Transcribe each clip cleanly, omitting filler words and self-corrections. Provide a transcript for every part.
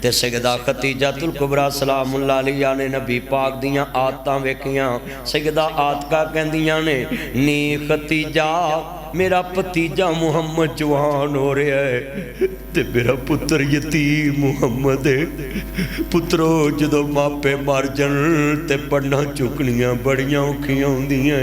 تے سیدہ خدیجہ الکبریٰ سلام اللہ علیہ نے نبی پاک دیاں آتاں ویکھیاں سیدہ آتکا کہندیاں نے نی خدیجہ میرا پتیجا محمد جوان ہو رہا ہے تے میرا پتر یتیم محمد ہے پترو جدو ماپے مار جن تے پڑھنا چکنیاں بڑیاں اوکھیاں ہوندیاں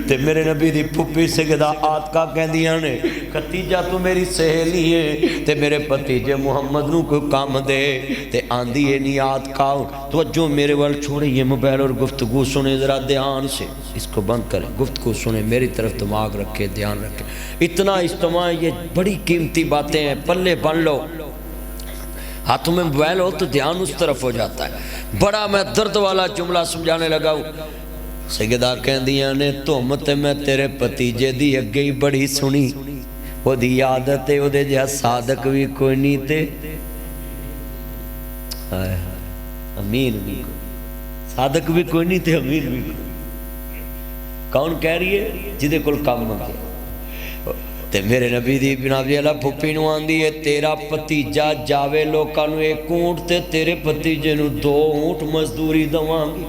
تے میرے نبی دی پھپھی سیدہ آتکا کہندیاں نے خدیجہ تو میری سہیلی ہے تے میرے پتیجے محمد نو کو کام دے تے آندھی ہے نی آتکا توجہ میرے وال چھوڑے یہ موبائل اور گفتگو سنے ذرا دھیان سے اس کو بند کریں گفتگو سنے میری طرف دماغ رکھے دھیان رکھے اتنا اجتماع یہ بڑی قیمتی باتیں ہیں پلے بن لو ہاتھوں میں موبائل ہو تو دھیان اس طرف ہو جاتا ہے بڑا میں درد والا جملہ سمجھانے لگا ہوں سیدہ کہندیاں نے تہمت میں تیرے پتیجے دی اگے ہی بڑی سنی وہ دی عادت ہے وہ دے جہاں صادق بھی کوئی نہیں تے امین بھی صادق بھی کوئی نہیں تے امین بھی کون کہہ رہی ہے جدے کل کام منگے تے میرے نبی دی بنابی اللہ پھپی نو آندی ہے تیرا پتیجا جاوے لوکاں نو ایک اونٹ تے تیرے پتیجے نو 2 اونٹ مزدوری دواں گی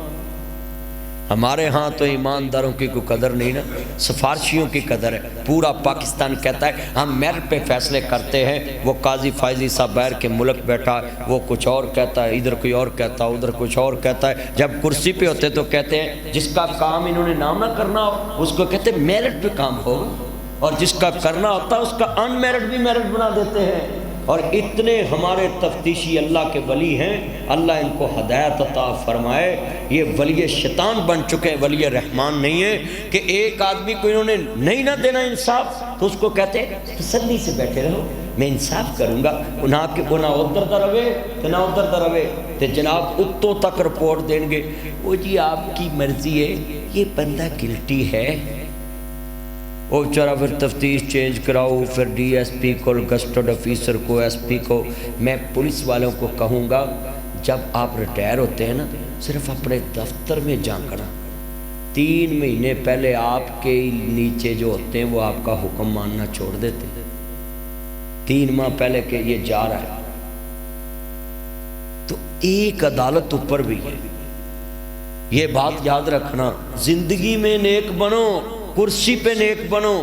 ہمارے ہاں تو ایمانداروں کی کوئی قدر نہیں نا سفارشیوں کی قدر ہے پورا پاکستان کہتا ہے ہم میرٹ پہ فیصلے کرتے ہیں وہ قاضی فائزی صاحب باہر کے ملک بیٹھا وہ کچھ اور کہتا ہے ادھر کوئی اور کہتا ہے ادھر کچھ اور کہتا ہے جب کرسی پہ ہوتے تو کہتے ہیں جس کا کام انہوں نے نام نہ کرنا ہو اس کو کہتے ہیں میرٹ پہ کام ہو اور جس کا کرنا ہوتا ہے اس کا ان میرٹ بھی میرٹ بنا دیتے ہیں اور اتنے ہمارے تفتیشی اللہ کے ولی ہیں اللہ ان کو ہدایت عطا فرمائے یہ ولی شیطان بن چکے ہیں ولی رحمان نہیں ہے کہ ایک آدمی کو انہوں نے نہیں نہ دینا انصاف تو اس کو کہتے ہیں تسلی سے بیٹھے رہو میں انصاف کروں گا نہ کہ وہ نہ ادھر دا روے تو نہ ادھر دا روے تو جناب اتوں تک رپورٹ دیں گے وہ جی آپ کی مرضی ہے یہ بندہ گلٹی ہے وہ بیچارہ پھر تفتیش چینج کراؤ پھر ڈی ایس پی کو گسٹڈ آفیسر کو ایس پی کو میں پولیس والوں کو کہوں گا جب آپ ریٹائر ہوتے ہیں نا صرف اپنے دفتر میں جھانکنا 3 مہینے پہلے آپ کے نیچے جو ہوتے ہیں وہ آپ کا حکم ماننا چھوڑ دیتے 3 ماہ پہلے کہ یہ جا رہا ہے تو ایک عدالت اوپر بھی ہے یہ بات یاد رکھنا زندگی میں نیک بنو کرسی پہ نیک بنو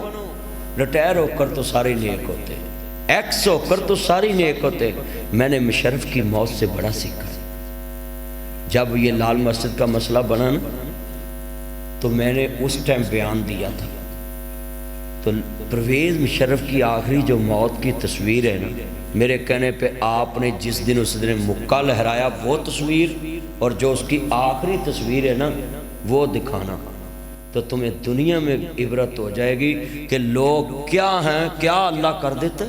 ریٹائر ہو کر تو سارے نیک ہوتے ایکس ہو کر تو ساری نیک ہوتے میں نے مشرف کی موت سے بڑا سیکھا جب یہ لال مسجد کا مسئلہ بنا نا تو میں نے اس ٹائم بیان دیا تھا تو پرویز مشرف کی آخری جو موت کی تصویر ہے نا میرے کہنے پہ آپ نے جس دن اس دن مکہ لہرایا وہ تصویر اور جو اس کی آخری تصویر ہے نا وہ دکھانا تو تمہیں دنیا میں عبرت ہو جائے گی کہ لوگ کیا ہیں کیا اللہ کر دیتا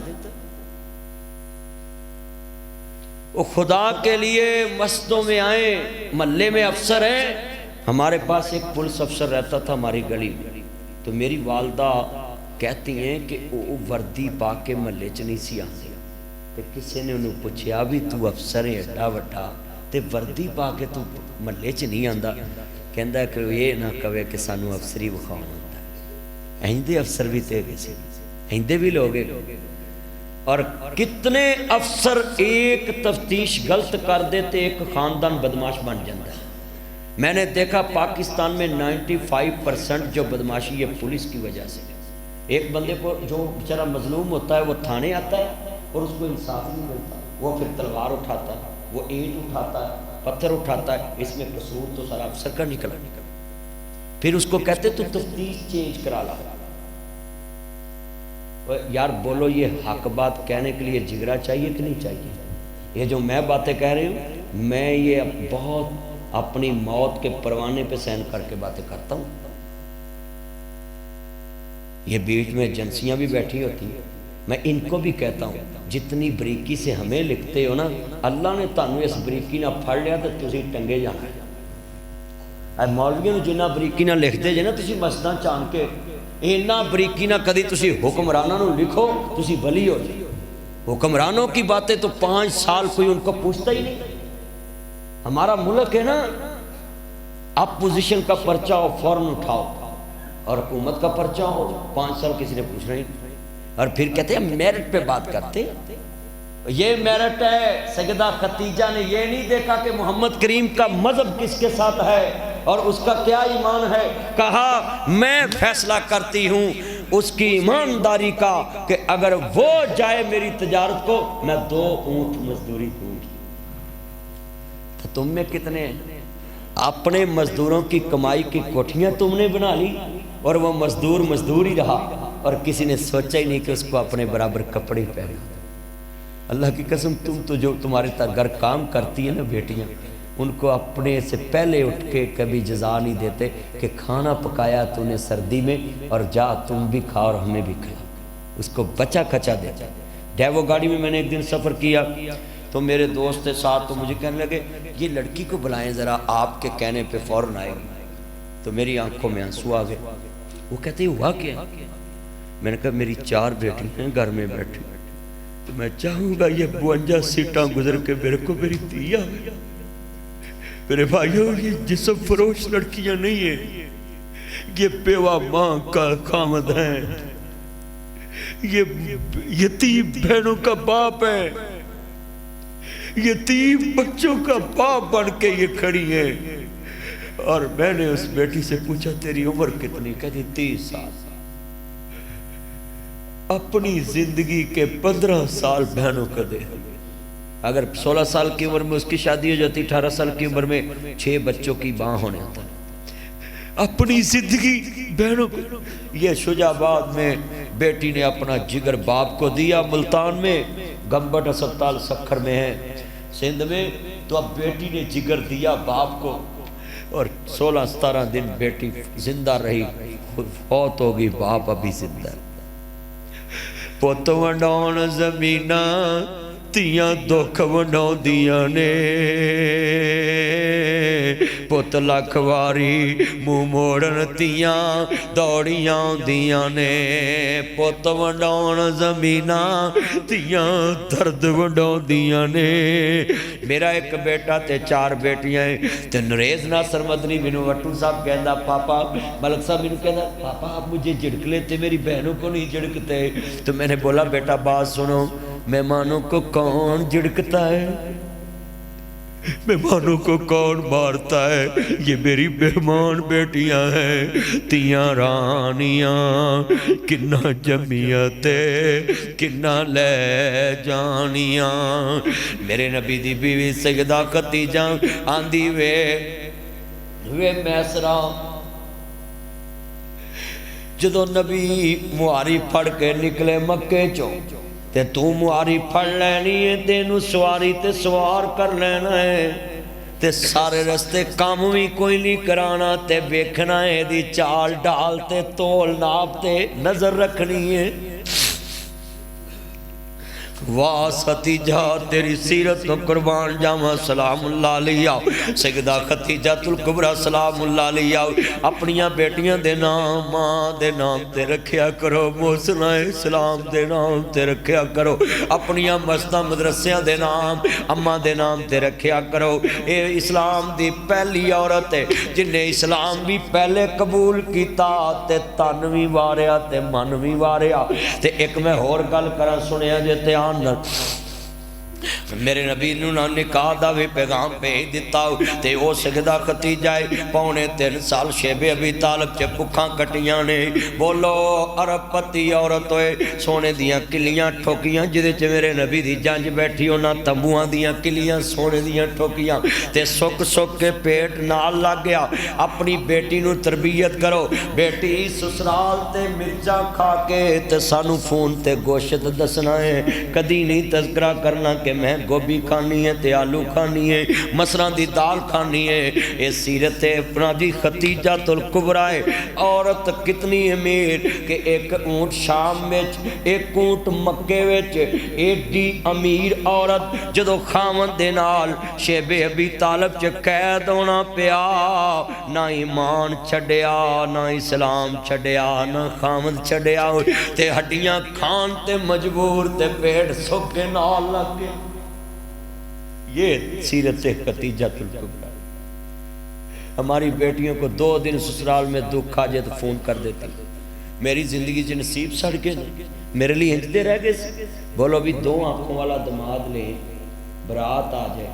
وہ خدا کے لیے مسجدوں میں آئیں محلے میں افسر ہیں ہمارے پاس ایک پولیس افسر رہتا تھا ہماری گلی تو میری والدہ کہتی ہیں کہ وہ وردی پا کے محلے چ نہیں سی آتی تو کسی نے انہوں پوچھا بھی تو افسر ہے ایڈا وڈا تے وردی پا کے تو محلے چ نہیں آندا کہندا ہے کہ یہ نہ کہے کہ سانو افسری وکھاؤ ہوتا ہے ایندے افسر بھی تے کسی ایندے بھی لوگ اور کتنے افسر ایک تفتیش غلط کر دیتے ایک خاندان بدماش بن جاتا ہے میں نے دیکھا پاکستان میں 95% جو بدماشی ہے پولیس کی وجہ سے ایک بندے کو جو بیچارہ مظلوم ہوتا ہے وہ تھانے آتا ہے اور اس کو انصاف نہیں ملتا وہ پھر تلوار اٹھاتا ہے وہ اینٹ اٹھاتا ہے پتھر اٹھاتا ہے اس میں قصور تو سارا افسر کا نکلا پھر اس کو کہتے تو تفتیش چینج کرا لا یار بولو یہ حق بات کہنے کے لیے جگرا چاہیے کہ نہیں چاہیے یہ جو میں باتیں کہہ رہی ہوں میں یہ بہت اپنی موت کے پروانے پہ سین کر کے باتیں کرتا ہوں یہ بیچ میں ایجنسیاں بھی بیٹھی ہوتی ہیں میں ان کو بھی کہتا ہوں جتنی بریکی سے ہمیں لکھتے ہو نا اللہ نے تانوں اس بریکی نہ پھڑ لیا تو تسی ٹنگے جانا ہے مولویوں نے جنہ بریکی نہ لکھ دے جے نا تسی مسجداں چان کے اینا بریکی نہ کدی تسی حکمرانوں نے لکھو تسی ولی ہو جائے حکمرانوں کی باتیں تو 5 سال کوئی ان کو پوچھتا ہی نہیں ہمارا ملک ہے نا اپوزیشن کا پرچہ ہو فوراً اٹھاؤ اور حکومت کا پرچہ ہو 5 سال کسی نے پوچھنا ہی نہیں اور پھر کہتے ہیں میرٹ پہ بات کرتے یہ میرٹ ہے. سیدہ خدیجہ نے یہ نہیں دیکھا کہ محمد کریم کا مذہب کس کے ساتھ ہے اور اس کا کیا ایمان ہے. کہا میں فیصلہ کرتی ہوں اس کی ایمانداری کا کہ اگر وہ جائے میری تجارت کو میں 2 اونٹ مزدوری دوں گی. تو تم میں کتنے ہیں؟ اپنے مزدوروں کی کمائی کی کوٹھیاں تم نے بنا لی اور وہ مزدور ہی رہا اور کسی نے سوچا ہی نہیں کہ اس کو اپنے برابر کپڑے پہنے. اللہ کی قسم تم تو جو تمہارے گھر کام کرتی ہیں نا بیٹیاں، ان کو اپنے سے پہلے اٹھ کے کبھی جزا نہیں دیتے کہ کھانا پکایا تو نے سردی میں اور جا تم بھی کھا اور ہمیں بھی کھلا. اس کو بچا کھچا دیتا. ڈیوو گاڑی میں نے ایک دن سفر کیا تو میرے دوست ساتھ تو مجھے کہنے لگے یہ لڑکی کو بلائیں ذرا، آپ کے کہنے پہ فوراً آئے گی. تو میری آنکھوں میں آنسو آ گئے. وہ کہتے ہوا کیا؟ میں نے کہا میری 4 بیٹی ہیں گھر میں بیٹھی، تو میں چاہوں گا یہ 52 سیٹاں گزر کے میرے کو میری دیا. میرے بھائیوں یہ جسم فروش لڑکیاں نہیں ہیں، یہ بیوہ ماں کا خامد ہیں، یہ یتیم بہنوں کا باپ ہے، یتیم بچوں کا باپ بن کے یہ کھڑی ہے. اور میں نے اس بیٹی سے پوچھا تیری عمر کتنی؟ کہتی 30 سال. اپنی زندگی کے 15 سال بہنوں کو دے. اگر 16 سال کی عمر میں اس کی شادی ہو جاتی، 18 سال کی عمر میں 6 بچوں کی ماں ہونے آتا. اپنی زندگی بہنوں کو. یہ شجاع آباد میں بیٹی نے اپنا جگر باپ کو دیا، ملتان میں گمبٹ اسپتال سکھر میں ہے سندھ میں. تو اب بیٹی نے جگر دیا باپ کو اور 16-17 دن بیٹی زندہ رہی، فوت ہو گئی، باپ ابھی زندہ. پت ونڈون زمینہ تیاں دکھ ونڈوں دیاں نے، پت لکھ واری منہ موڑن تیاں دوڑیاں دیاں نے. پت ونڈون زمینہ تیاں درد ونڈوں دیاں نے. میرا ایک بیٹا تے 4 بیٹیاں ہیں. تے نریز ناصر مدنی بنو وٹو صاحب کہندا پاپا، ملک صاحب بنو کہندا پاپا آپ مجھے جھڑک لیتے، میری بہنوں کو نہیں جھڑکتے. تو میں نے بولا بیٹا بات سنو، مہمانوں کو کون جھڑکتا ہے؟ مہمانوں کو کون مارتا ہے؟ یہ میری مہمان بیٹیاں ہیں. تیاں رانیاں کنہ جمیاتے کنہ لے جانیاں. میرے نبی دی بیوی سیدہ خدیجہ آندی وے میسرا جدو نبی معاری پھڑ کے نکلے مکے چوں تے تو معاری پھڑ لینی ہے، تینوں سواری تے سوار کر لینا ہے، تے سارے رستے کام بھی کوئی نہیں کرانا، تے بیکھنا ہے دی چال ڈال تے تول ناپ تے نظر رکھنی ہے. واہ خدیجہ تیری سیرت تو قربان جاواں سلام اللہ علیہ. سیدہ خدیجہ الکبریٰ سلام اللہ علیہ اپنیاں بیٹیاں دے نام ماں دے نام تے رکھیا کرو، محسنہ اسلام دے نام تے رکھیا کرو، اپنیاں مسجداں مدرسیاں دے نام اماں دے نام تے رکھیا کرو. اے اسلام دی پہلی عورت ہے جن نے اسلام بھی پہلے قبول کیتا تے تن بھی واریا تے من بھی واریا. تے ایک میں اور گل کرا سنیا جے تے میرے نبی نے نکاح دا بھی پیغام بھیج دیتا تے او سیدہ خدیجہ 3.25 سال شیب ابی طالب چ بکھاں کٹیاں نے. بولو عرب پتی عورت ہوئے سونے دیاں کلیاں ٹھوکیاں جدے چ میرے نبی دی جنج بیٹھی ہونا تمبوਆਂ دیاں کلیاں سونے دیاں ٹھوکیاں تے سک سک کے پیٹ نال لگ گیا. اپنی بیٹی نو تربیت کرو. بیٹی سسرال تے مرچاں کھا کے تے سانو فون تے گوشت دسنا ہے، کدی نہیں تذکرہ کرنا کہ میں گوبھی کھانی ہے تے آلو کھانی ہے، مسراں دی دال کھانی ہے. اے سیرت اپنا دی خدیجہ الکبریٰ ہے. عورت کتنی امیر کہ ایک اونٹ شام وچ ایک اونٹ مکے وچ. ایڈی امیر عورت جدو خامن دے نال شیب ابی طالب چ قید ہونا پیا، نہ ایمان چھڈیا نہ اسلام چھڈیا نہ خامن چھڈیا تے ہڈیاں کھان تے مجبور تے پیٹ سک کے نال لگ گئے. یہ سیرت خدیجہ الکبریٰ. ہماری بیٹیوں کو 2 دن سسرال میں دکھ آ جائے تو فون کر دیتی. میری زندگی چ نصیب سڑ گئے میرے لیے ہنجتے رہ گئے. بولو بھی 2 آنکھوں والا دماد لے برات آ جائے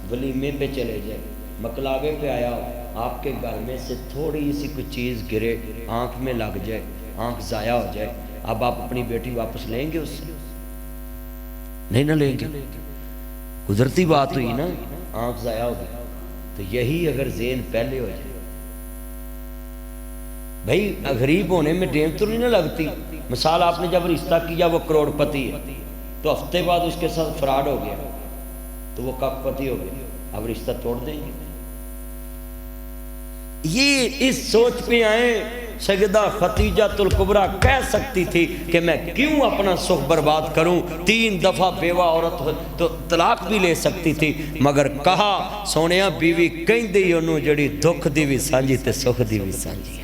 ولیمے پہ چلے جائے مکلاوے پہ آیا ہو آپ کے گھر میں سے تھوڑی سی کوئی چیز گرے آنکھ میں لگ جائے آنکھ ضائع ہو جائے اب آپ اپنی بیٹی واپس لیں گے اس سے؟ نہیں نہ لیں گے. قدرتی بات ہوئی نا آنکھ ضائع ہو گئی. تو یہی اگر ذہن پہلے ہو جائے بھائی غریب ہونے میں ٹائم تو نہیں نہ لگتی. مثال آپ نے جب رشتہ کیا وہ کروڑ پتی ہے تو ہفتے بعد اس کے ساتھ فراڈ ہو گیا تو وہ کپ پتی ہو گیا اب رشتہ توڑ دیں گے. یہ اس سوچ پہ آئیں سیدہ خدیجہ الکبریٰ کہہ سکتی تھی کہ میں کیوں اپنا سکھ برباد کروں. 3 دفعہ بیوہ عورت تو طلاق بھی لے سکتی تھی مگر کہا سونیا بیوی کہیں دی انہوں جڑی دکھ دی بھی سانجی تے سکھ دی بھی سانجی ہے.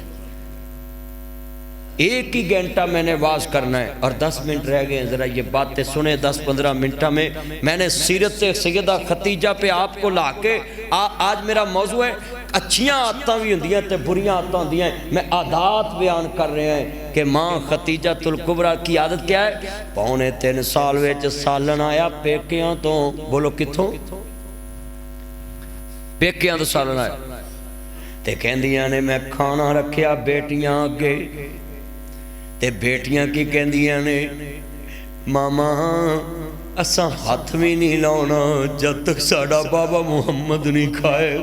1 ہی گھنٹہ میں نے واز کرنا ہے اور 10 منٹ رہ گئے ہیں. ذرا یہ باتیں سنیں 10-15 منٹہ میں نے سیرت سیدہ خدیجہ پہ آپ کو لا کے آج میرا موضوع ہے اچھیاں عادتاں بھی ہوندیاں تے بریاں عادتاں ہوندیاں. میں عادات بیان کر رہے ہیں کہ ماں خدیجہ الکبریٰ کی عادت کیا ہے. 2.5 سال وچ سالن آیا پیکیاں تو بولو کتھوں پیکیاں تو سالن آیا تے کہندیاں نے میں کھانا رکھیا بیٹیاں اگے تے بیٹیاں کی کہندیاں نے ماما اساں ہاتھ بھی نہیں لاؤنا جب تک ساڑا بابا محمد نہیں کھائے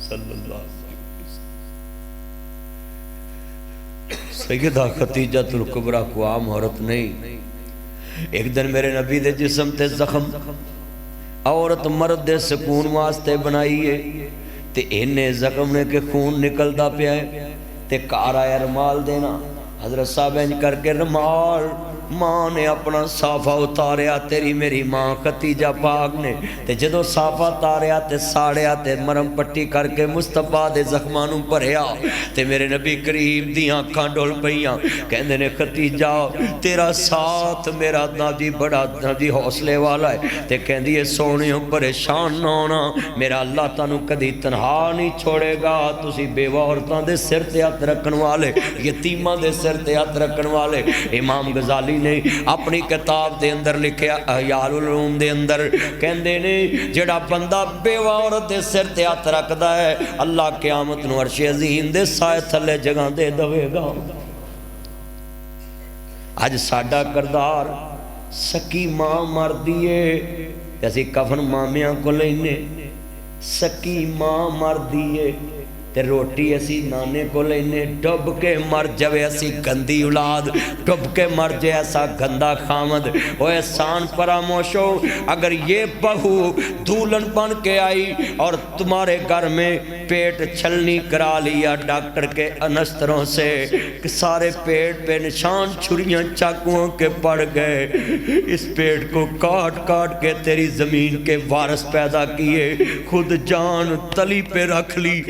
صلی اللہ علیہ وسلم. سیدہ خدیجہ الکبریٰ کو عام عورت نہیں. ایک دن میرے نبی دے جسم تے زخم عورت مرد دے سکون واسطے بنائی ہے تے انہیں زخم نے کہ خون نکلدا پیا ہے تے کار آیا رمال دینا. حضرت صاحب انج کر کے رمال ماں نے اپنا صافہ اتاریا تیری میری ماں خدیجہ پاک نے تے جدو صافہ اتاریا تے ساڑیا تے مرم پٹی کر کے مصطفیٰ دے زخمانوں پریا تے میرے نبی کریم دی آنکھاں ڈول پئیاں کہندے نے خدیجہ تیرا ساتھ میرا نادی بڑا نادی حوصلے والا ہے تے کہندی ہے سونیوں پریشان نہ ہونا میرا اللہ تانوں کدی تنہا نہیں چھوڑے گا. تسی بیوہ عورتاں دے سر تے ہاتھ رکھن والے یتیماں دے سر تے ہاتھ رکھن والے. امام غزالی نے اپنی کتاب دے اندر لکھیا احیاء العلوم دے اندر کہندے نے جڑا بندہ بیوہ عورت دے سر تے ہاتھ رکھدا ہے اللہ قیامت نو عرش عظیم دے سائے تھلے جگہ دے دوے گا. اج ساڈا کردار سکی ماں مر دیے اسی کفن مامیاں کو لینے سکی ماں مر دیے تے روٹی اسی نانے کو لینے ڈب کے مر جوے اسی گندی اولاد ڈب کے مر جے ایسا گندہ خامد. وہ احسان فراموشو اگر یہ بہو دولن بن کے آئی اور تمہارے گھر میں پیٹ چھلنی کرا لیا ڈاکٹر کے انستروں سے سارے پیٹ پہ نشان چھریاں چاقووں کے پڑ گئے اس پیٹ کو کاٹ کاٹ کے تیری زمین کے وارث پیدا کیے خود جان تلی پہ رکھ لی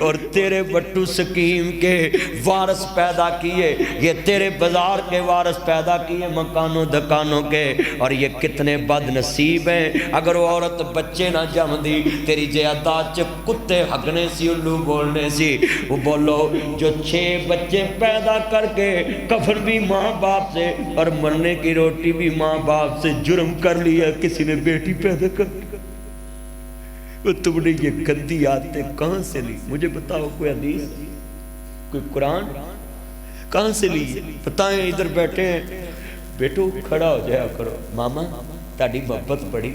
اور تیرے بٹو سکیم کے وارث پیدا کیے یہ تیرے بازار کے وارث پیدا کیے مکانوں دکانوں کے. اور یہ کتنے بد نصیب ہیں اگر وہ عورت بچے نہ جم دی تیری جائیداد کتے ہگنے سی الو بولنے سی. وہ بولو جو 6 بچے پیدا کر کے کفن بھی ماں باپ سے اور مرنے کی روٹی بھی ماں باپ سے جرم کر لیا کسی نے بیٹی پیدا کر تم نے یہ گندی عادتیں کہاں سے لی مجھے بتاؤ. کوئی حدیث کوئی قرآن کہاں سے لی بتائیں. ادھر بیٹھے ہیں بیٹو کھڑا ہو جایا کرو ماما تاڑی محبت بڑی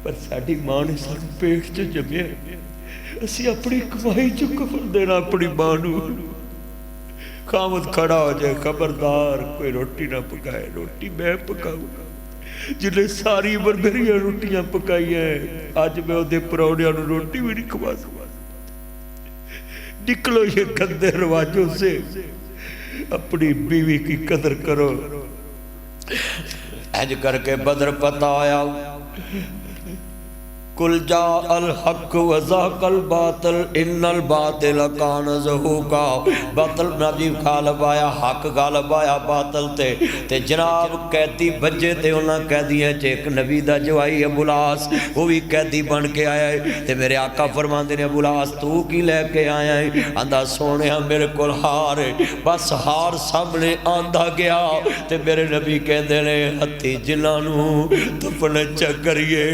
پر ساڑی ماں نے ساڑی پیٹ جو جمعے اسی اپنی کمائی جو کفن دینا اپنی ماں نو. خامد کھڑا ہو جائے خبردار کوئی روٹی نہ پکائے روٹی میں پکاؤں جنہیں ساری عمر میری روٹیاں پکائی ہیں آج میں وہ دے پراؤنیاں نو روٹی بھی نہیں کھوا سکتا. نکلو یہ گندے رواجوں سے اپنی بیوی کی قدر کرو. اج کر کے بدر پتہ آیا قل جاء الحق وزهق الباطل ان الباطل کان زہوقا، باطل نبی غالب آیا، حق غالب آیا باطل تے جناب قیدی بجے تے انہاں قیدیاں چ ایک نبی دا جوائی ابو العاص وہ بھی قیدی بن کے آیا ہے تے میرے آقا فرماندے نے ابو العاص تو کی لے کے آیا ہے؟ آندا سونیا میرے کول ہار ہے، بس ہار سامنے آندا گیا تے میرے نبی کہندے نے ہتھی جنہاں نوں تپن چکریے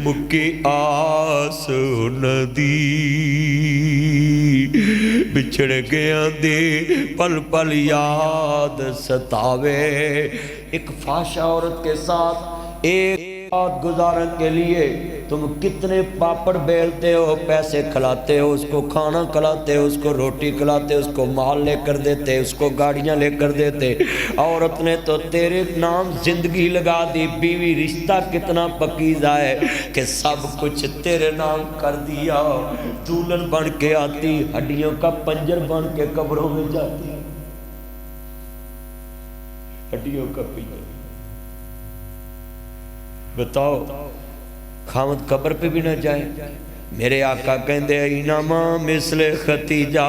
مکی آس ندی بچھڑ گیا دے پل پل یاد ستاوے۔ ایک فحشہ عورت کے ساتھ ایک رات گزارن کے لیے تم کتنے پاپڑ بیلتے ہو، پیسے کھلاتے ہو، اس کو کھانا کھلاتے ہو، اس کو روٹی کھلاتے ہو، اس کو مال لے کر دیتے، اس کو گاڑیاں لے کر دیتے۔ عورت نے تو تیرے نام زندگی لگا دی، بیوی رشتہ کتنا پکیزہ ہے کہ سب کچھ تیرے نام کر دیا، دولن بن کے آتی، ہڈیوں کا پنجر بن کے قبروں میں جاتی، ہڈیوں کا پنجر۔ بتاؤ خامد قبر پہ بھی نہ جائے۔ میرے آقا کہندے اینما مثل ختیجہ،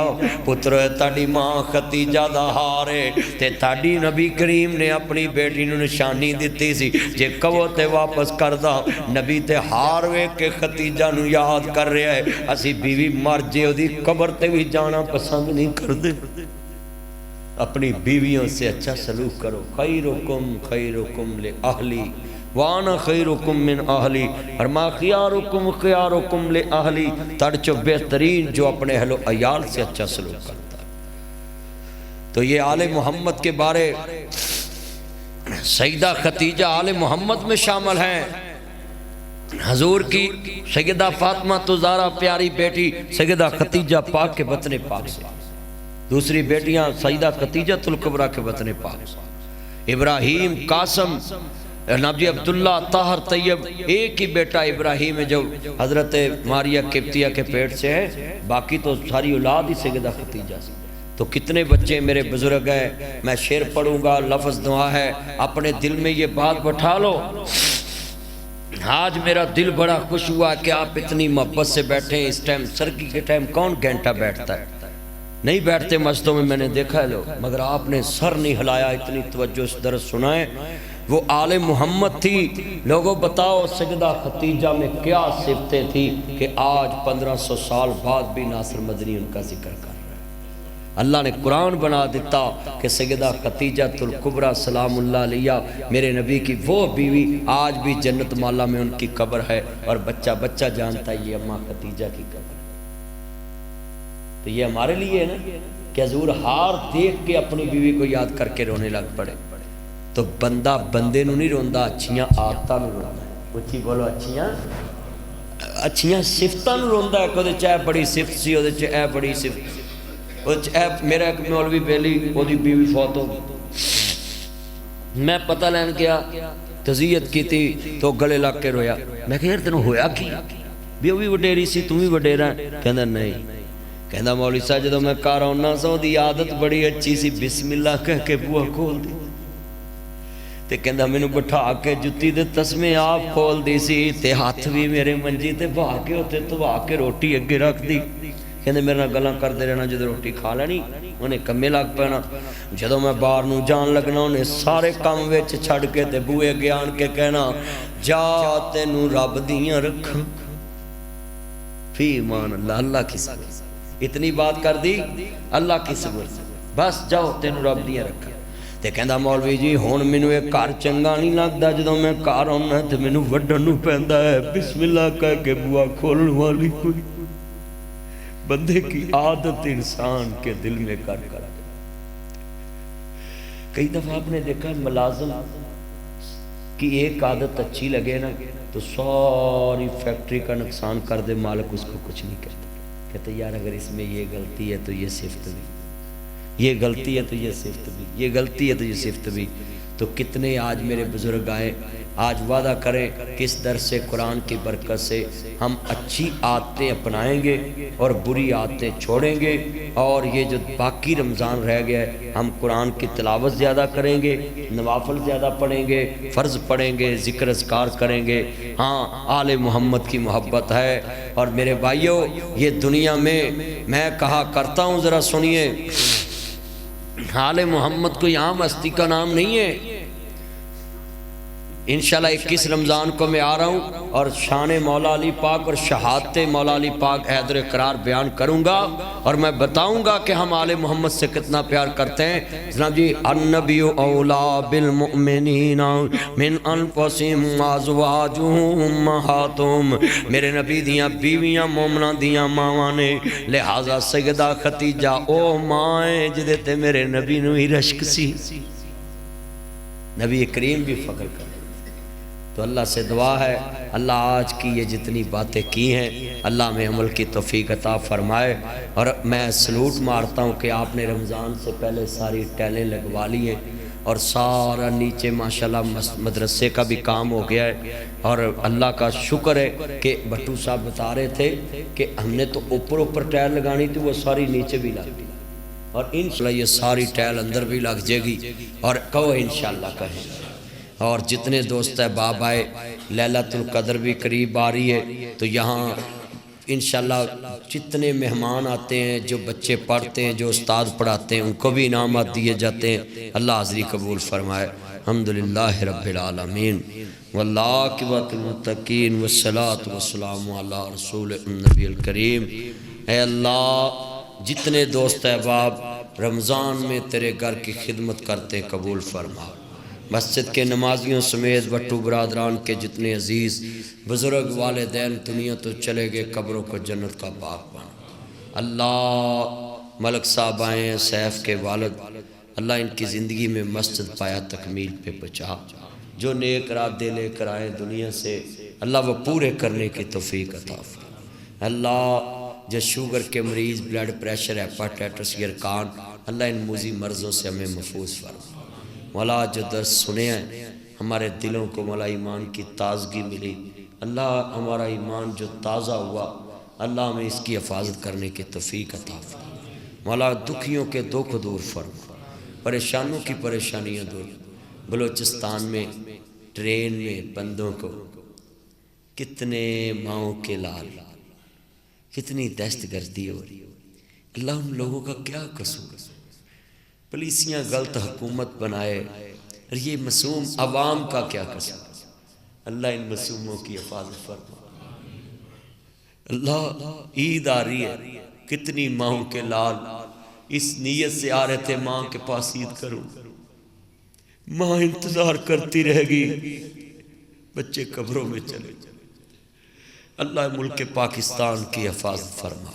پتر تاڑی ماں ختیجہ دا ہارے تے تاڑی نبی کریم نے اپنی بیٹی نو نشانی دیتی سی جے کہو تے واپس کردہ۔ نبی تے ہار وے کہ ختیجہ نو یاد کر رہے ہے، اسی بیوی مر جے دی قبر تے بھی جانا پسند نہیں کر دے۔ اپنی بیویوں سے اچھا سلوک کرو۔ خیرکم لأہلی وانا خیرکم من اہلی، فرما خیارکم لأہلی، تڑچو بہترین جو اپنے اہل و عیال سے اچھا سلوک کرتا ہے۔ تو یہ آل محمد کے بارے، سیدہ ختیجہ آل محمد میں شامل ہیں۔ حضور کی سیدہ فاطمہ تو زہرا پیاری بیٹی سیدہ ختیجہ پاک کے بطن پاک سے، دوسری بیٹیاں سیدہ ختیجہ الکبریٰ کے بطن پاک سے، ابراہیم قاسم نبی عبداللہ طاہر طیب ایک ہی بیٹا ابراہیم ہے جو حضرت ماریہ قبطیہ کے پیٹ سے ہے، باقی تو ساری اولاد ہی سیدہ ختیجہ سے۔ تو کتنے بچے میرے بزرگ ہیں، میں شعر پڑھوں گا، لفظ دعا ہے، اپنے دل میں یہ بات بٹھا لو۔ آج میرا دل بڑا خوش ہوا کہ آپ اتنی محبت سے بیٹھے ہیں۔ اس ٹائم سرکی کے ٹائم کون گھنٹہ بیٹھتا ہے؟ نہیں بیٹھتے مسجدوں میں، میں نے دیکھا ہے لوگ، مگر آپ نے سر نہیں ہلایا، اتنی توجہ سے درس سنائے۔ وہ آل محمد تھی۔ لوگوں بتاؤ سیدہ ختیجہ میں کیا صفتیں تھی کہ آج 1500 سال بعد بھی ناصر مدنی ان کا ذکر کر رہا ہے۔ اللہ نے قرآن بنا دیتا کہ سیدہ ختیجہ الکبریٰ سلام اللہ علیہ میرے نبی کی وہ بیوی آج بھی جنت مالا میں ان کی قبر ہے، اور بچہ بچہ جانتا ہے یہ اماں ختیجہ کی قبر ہے۔ تو یہ ہمارے لیے ہے نا کہ حضور ہار دیکھ کے اپنی بیوی کو یاد کر کے رونے لگ پڑے۔ تو بندہ بندے نو نہیں روندا، اچھیاں عادتاں نو روندا ہے۔ اچھی بولو، اچھیاں صفتاں نو روندا ہے۔ کدے چاہے بڑی صفت سی، اودے چ اے بڑی صفت، میرا ایک مولوی بیلی اودی بیوی فوت ہو گئی، میں پتہ لین گیا، تعزیت کی تھی تو گلے لگ کے رویا۔ میں کہ یار تینوں ہویا کی؟ بھی وہ بھی وڈیری سی، تم بھی وڈیرا؟ کہندا نہیں، کہندا مولوی صاحب جدوں میں گھر آنا سا دی عادت بڑی اچھی سی، بسم اللہ کہہ کے بوہا کھول دی تے کہندا مینوں بٹھا کے جُتی دے تسمے آپ کھول دی سی تے ہاتھ بھی میرے منجی تے بہا کے ہوتے تو بہا کے روٹی اگے رکھ دی۔ کہندے میرے نال گلاں کردے رہنا، جدوں روٹی کھا لینی انہیں کمے لگ پینا۔ جدوں میں باہر نوں جان لگنا انہیں سارے کام وچ چھڈ کے تے بوئے اگے آن کے کہنا جا تینوں رب دیاں رکھاں فی ایمان اللہ، اللہ کی صبر، اتنی بات کر دی اللہ کی صبر، بس جاؤ تینوں رب دیاں رکھاں۔ تے کہندا مولوی جی ہن مینوں ایک گھر چنگا نہیں لگدا، جدوں میں گھر آنا تے مینوں وڈن نوں پیندا ہے، بسم اللہ کہہ کے بوا کھولن والی کوئی بندے کی عادت انسان کے دل میں کر کر۔ کئی دفعہ آپ نے دیکھا ملازم کی ایک عادت اچھی لگے نا تو ساری فیکٹری کا نقصان کر دے، مالک اس کو کچھ نہیں کہتا، کہتے یار اگر اس میں یہ غلطی ہے تو یہ صفت بھی، یہ غلطی ہے تو یہ صفت بھی، یہ غلطی ہے تو یہ صفت بھی۔ تو کتنے آج میرے بزرگ آئے آج وعدہ کریں کہ اس درس قرآن کی برکت سے ہم اچھی عادتیں اپنائیں گے اور بری عادتیں چھوڑیں گے، اور یہ جو باقی رمضان رہ گیا ہے ہم قرآن کی تلاوت زیادہ کریں گے، نوافل زیادہ پڑھیں گے، فرض پڑھیں گے، ذکر اذکار کریں گے۔ ہاں، آل محمد کی محبت ہے۔ اور میرے بھائیوں، یہ دنیا میں کہا کرتا ہوں، ذرا سنیے، آل محمد کوئی عام ہستی کا نام نہیں ہے۔ انشاءاللہ 21 رمضان کو میں آ رہا ہوں اور شان مولا علی پاک اور شہادت مولا علی پاک حیدر قرار بیان کروں گا، اور میں بتاؤں گا کہ ہم آل محمد سے کتنا پیار کرتے ہیں۔ جناب جی، النبی اولا بالمؤمنین من انفسہم وازواجہم امہاتہم، میرے نبی دیاں بیویاں مومناں دیاں ماواں نے، لہذا سیدہ خدیجہ او مائیں جدے تے میرے نبی نو ہی رشک سی، نبی کریم بھی فخر کرے۔ تو اللہ سے دعا ہے، اللہ آج کی یہ جتنی باتیں کی ہیں اللہ میں عمل کی توفیق عطا فرمائے۔ اور میں سلوٹ مارتا ہوں کہ آپ نے رمضان سے پہلے ساری ٹیلیں لگوا لی ہیں، اور سارا نیچے ماشاءاللہ مدرسے کا بھی کام ہو گیا ہے، اور اللہ کا شکر ہے کہ بٹو صاحب بتا رہے تھے کہ ہم نے تو اوپر ٹیل لگانی تھی، وہ ساری نیچے بھی لگ گئی، اور انشاءاللہ یہ ساری ٹیل اندر بھی لگ جائے گی، اور کہو انشاءاللہ کہیں۔ اور جتنے دوست احباب آئے، لیلۃ القدر بھی قریب آ رہی ہے، تو یہاں انشاءاللہ جتنے مہمان آتے ہیں، جو بچے پڑھتے ہیں، جو استاد پڑھاتے ہیں، ان کو بھی انعامات دیے جاتے ہیں۔ اللہ حاضری قبول فرمائے۔ الحمدللہ رب العالمین، والعاقبۃ للمتقین، والصلاۃ والسلام علی رسول النبی الکریم۔ اے اللہ، جتنے دوست احباب رمضان میں تیرے گھر کی خدمت کرتے قبول فرما۔ مسجد کے نمازیوں سمیت بٹو برادران کے جتنے عزیز بزرگ والدین دنیا تو چلے گئے، قبروں کو جنت کا باغ بنا۔ اللہ، ملک صاحب آئے ہیں، سیف کے والد، اللہ ان کی زندگی میں مسجد پایا تکمیل پہ پہنچا۔ جو نیک ارادے لے کر آئے دنیا سے، اللہ وہ پورے کرنے کی توفیق عطا فرما۔ اللہ، جو شوگر کے مریض، بلڈ پریشر، ہیپاٹائٹس، یرکان، اللہ ان موذی مرضوں سے ہمیں محفوظ فرما۔ مولا، جو درس سنے ہیں ہمارے دلوں کو مولا ایمان کی تازگی ملی، اللہ ہمارا ایمان جو تازہ ہوا، اللہ ہمیں اس کی حفاظت کرنے کی توفیق عطا فرما۔ مولا، دکھیوں کے دکھ دور فرما، پریشانوں کی پریشانیاں دور۔ بلوچستان میں ٹرین میں بندوں کو کتنے ماؤں کے لال، کتنی دہشت گردی ہو رہی، اللہ ان لوگوں کا کیا قصور؟ پولیسیاں غلط حکومت بنائے، اور یہ معصوم عوام کا کیا قصور؟ اللہ ان معصوموں کی حفاظت فرما۔ اللہ، عید آ رہی ہے، کتنی ماؤں کے لال اس نیت سے آ رہے تھے ماں کے پاس عید کروں، ماں انتظار کرتی رہ گئی، بچے قبروں میں چلے۔ اللہ ملک پاکستان کی حفاظت فرما۔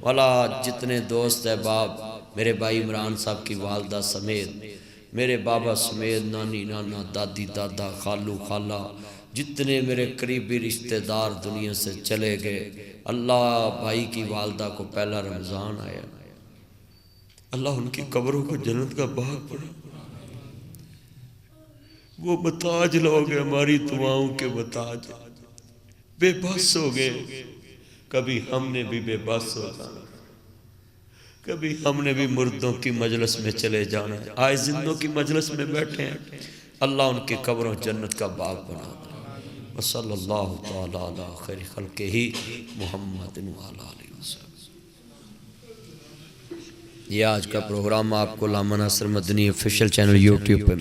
والا، جتنے دوست احباب، میرے بھائی عمران صاحب کی والدہ سمیت، میرے بابا سمیت، نانی نانا، دادی دادا، خالو خالہ، جتنے میرے قریبی رشتہ دار دنیا سے چلے گئے، اللہ بھائی کی والدہ کو پہلا رمضان آیا، اللہ ان کی قبروں کو جنت کا باغ بنا۔ وہ محتاج لوگ ہیں، ہماری دعاؤں کے محتاج، بے بس ہو گئے۔ کبھی ہم نے بھی بے بس ہو جانا، کبھی ہم نے بھی مردوں کی مجلس میں چلے جانا ہے، آئے زندوں کی مجلس میں بیٹھے ہیں، اللہ ان کی قبروں جنت کا باغ بنا دے۔ وصلی اللہ تعالی علی خیر خلقہ محمد وعلی آلہ وسلم۔ یہ آج کا پروگرام آپ کو علامہ ناصر مدنی آفیشیل چینل یوٹیوب پہ